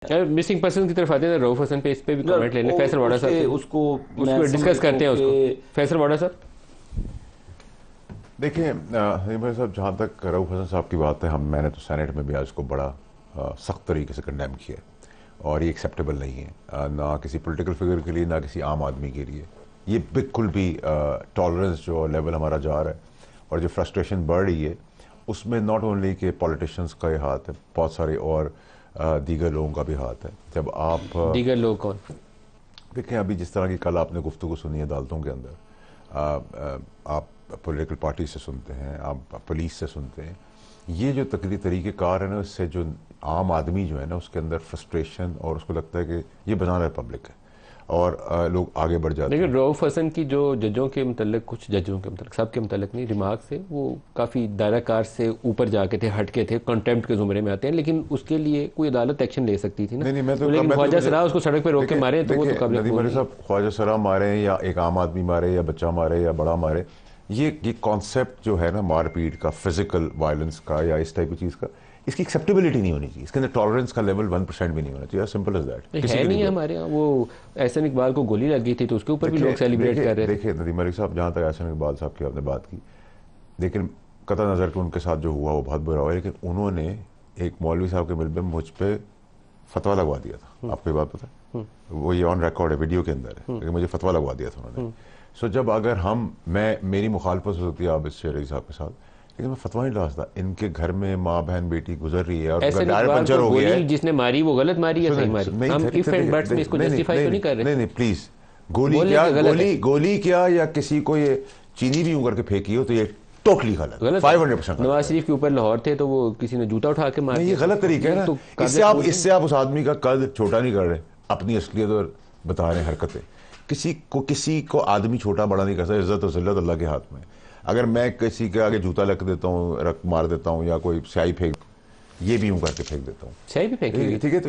Missing person کی طرف آتے ہیں رؤف حسن پہ، اس پہ بھی کمنٹ لے لیں فیصل واڑا صاحب سے، اس کو ڈسکس کرتے ہیں اس کو۔ فیصل واڑا صاحب دیکھیں بھائی صاحب، جہاں تک رؤف حسن صاحب کی بات ہے، میں نے تو سینٹ میں بھی آج کو بڑا سخت طریقے سے کنڈیم کیا ہے، اور یہ ایکسیپٹیبل نہیں ہے، نہ کسی پولیٹیکل فگر کے لیے، نہ کسی عام آدمی کے لیے۔ یہ بالکل بھی ٹالرنس جو لیول ہمارا جا رہا ہے اور جو فرسٹریشن بڑھ رہی ہے، اس میں ناٹ اونلی کہ پولیٹیشنز کا یہ ہاتھ ہے، بہت سارے اور دیگر لوگوں کا بھی ہاتھ ہے۔ جب آپ دیگر لوگ کون؟ دیکھیں، ابھی جس طرح کی کل آپ نے گفتگو سنی ہے عدالتوں کے اندر، آپ پولیٹیکل پارٹی سے سنتے ہیں، آپ پولیس سے سنتے ہیں، یہ جو طریقہ کار ہے نا، اس سے جو عام آدمی جو ہے نا، اس کے اندر فرسٹریشن، اور اس کو لگتا ہے کہ یہ بنانا پبلک ہے، اور لوگ آگے بڑھ جاتے ہیں۔ لیکن رؤف حسن کی جو ججوں کے متعلق، کچھ ججوں کے متعلق، سب کے متعلق نہیں، ریمارکس تھے، وہ کافی دائرہ کار سے اوپر جا کے تھے، ہٹ کے تھے، کنٹیمپٹ کے زمرے میں آتے ہیں، لیکن اس کے لیے کوئی عدالت ایکشن لے سکتی تھی نا۔ لیکن خواجہ سرا اس کو سڑک پہ روک کے مارے تو وہ تو قابل ندیم علی صاحب، خواجہ سرا مارے یا ایک عام آدمی مارے یا بچہ مارے یا بڑا مارے، یہ کانسیپٹ جو ہے نا مار پیٹ کا، فزیکل وائلنس کا، یا اس ٹائپ کی چیز کا، اس کی ایکسیپٹیبلٹی نہیں ہونی چاہیے، اس کے اندر ٹالرنس کا لیول 1% بھی نہیں ہونا چاہیے، سمپل از دیٹ۔ ہے نہیں ہمارے یہاں، وہ احسن اقبال کو گولی لگ گئی تھی تو اس کے اوپر بھی لوگ سیلیبریٹ کر رہے تھے۔ دیکھیں ندیم علی صاحب، جہاں تک احسن اقبال صاحب کی آپ نے بات کی، لیکن قطع نظر کہ ان کے ساتھ جو ہوا وہ بہت برا ہوا ہے، لیکن انہوں نے ایک مولوی صاحب کے ملبے میں مجھ پہ فتویٰ لگوا دیا تھا، آپ کو یہ بات پتہ ہے؟ وہ یہ آن ریکارڈ ہے، ویڈیو کے اندر ہے، لیکن مجھے فتویٰ لگوا دیا تھا انہوں نے۔ سو جب اگر میری مخالفت ہو سکتی ہے عابد شیر علی صاحب کے ساتھ، لیکن میں فتویٰ نہیں ڈال سکتا۔ ان کے گھر میں ماں بہن بیٹی گزر رہی ہے اور ٹائر پنچر ہو گیا ہے۔ جس نے ماری وہ غلط ماری یا صحیح ماری؟ ہم ایف اینڈ بٹس میں اس کو جسٹیفائی تو نہیں کر رہے۔ نہیں پلیز، گولی کیا یا کسی کو یہ چینی بھی یوں کر کے پھینکی ہو تو یہ ٹوٹلی غلط، 500%۔ نواز شریف کے اوپر لاہور تھے تو وہ کسی نے جوتا اٹھا کے مارا، یہ غلط طریقہ ہے نا۔ اس سے آپ اس آدمی کا قد چھوٹا نہیں کر رہے، اپنی اصلیت اور بتا رہے ہیں حرکتیں۔ کسی کو آدمی چھوٹا بڑا نہیں کر سکتا، عزت اور ذلت اللہ کے ہاتھ میں۔ اگر میں کسی کے آگے جوتا رکھ دیتا ہوں، مار دیتا ہوں، یا کوئی سیاہی پھینک، یہ بھی یوں کر کے پھینک دیتا ہوں، سیاہی بھی پھینکی، ٹھیک ہے؟ تو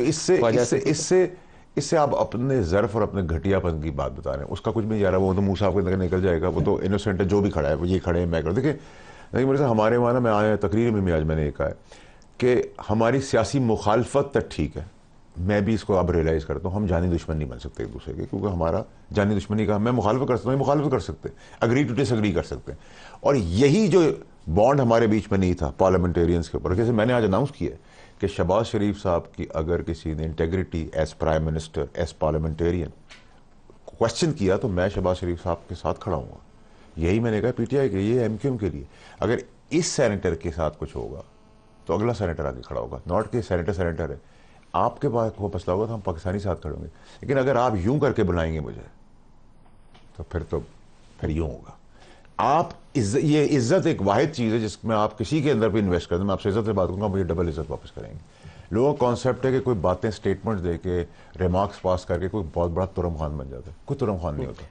اس سے آپ اپنے ظرف اور اپنے گھٹیا پن کی بات بتا رہے ہیں۔ اس کا کچھ بھی نہیں جا رہا، وہ تو منہ صاحب کے اندر نکل جائے گا، وہ تو انوسینٹ ہے، جو بھی کھڑا ہے وہ یہ کھڑے ہیں، میں دیکھیں نہیں میرے صاحب، ہمارے وہاں نا، میں آیا تقریر میں آج میں نے یہ کہا ہے کہ ہماری سیاسی مخالفت تک ٹھیک ہے، میں بھی اس کو اب ریئلائز کرتا ہوں، ہم جانی دشمن نہیں بن سکتے ایک دوسرے کے، کیونکہ ہمارا جانی دشمنی کا، میں مخالفت کر سکتا ہوں، مخالفت کر سکتے ہیں، اگری ٹو ڈس اگری کر سکتے ہیں، اور یہی جو بانڈ ہمارے بیچ میں نہیں تھا پارلیمنٹیرینز کے اوپر، جیسے میں نے آج اناؤنس کیا ہے کہ شہباز شریف صاحب کی اگر کسی نے integrity as prime minister, as parliamentarian question کیا تو میں شہباز شریف صاحب کے ساتھ کھڑا ہوں گا۔ یہی میں نے کہا پی ٹی آئی کے، یہ ایم کیو ایم کے لیے، اگر اس سینیٹر کے ساتھ کچھ ہوگا تو اگلا سینیٹر آگے کھڑا ہوگا، ناٹ کہ سینیٹر ہے، آپ کے پاس کو مسئلہ ہوگا تو ہم پاکستانی ساتھ کھڑیں گے، لیکن اگر آپ یوں کر کے بلائیں گے مجھے تو پھر یوں ہوگا۔ یہ عزت ایک واحد چیز ہے جس میں آپ کسی کے اندر بھی انویسٹ کر دیں، میں آپ سے عزت سے بات کروں گا، مجھے ڈبل عزت واپس کریں گے۔ لوگوں کا کانسیپٹ ہے کہ کوئی باتیں، سٹیٹمنٹ دے کے، ریمارکس پاس کر کے کوئی بہت بڑا ترم خان بن جاتا ہے، کوئی ترم خان نہیں ہوتا۔